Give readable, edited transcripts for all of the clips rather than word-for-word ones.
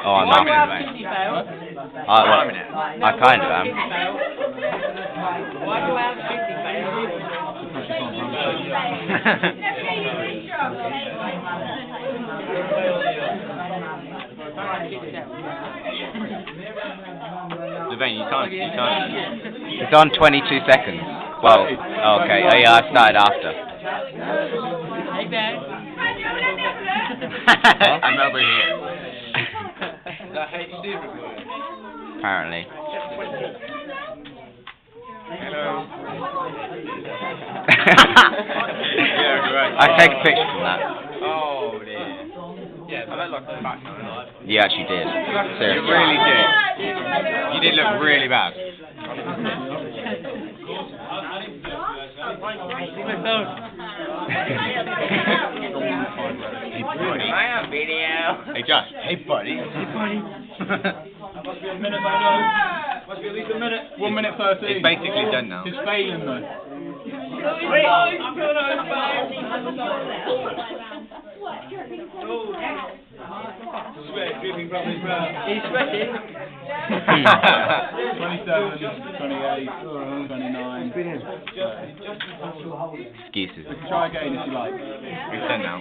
Oh, I'm not. I kind of am. Devane, you can't. It's on 22 seconds. Well, okay. Oh, yeah, I started after. Hey, Dad. I'm over here. Apparently. Hello. I take a picture from that. Oh dear. Yeah, I looked like a back now. You actually did. You Seriously. really did. You did look really bad. Hey buddy. I have video. Hey Josh. Hey buddy. Hey, buddy. Must be a minute, I know. Must be at least a minute. 1 minute 13. It's basically done now. It's failing though. He's sweating. 27, 28, 29. Excuses. Try again if you like. It's done now.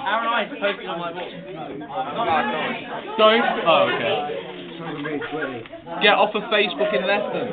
How am I posting on my wall? Don't. Oh, okay. Get off of Facebook in less than.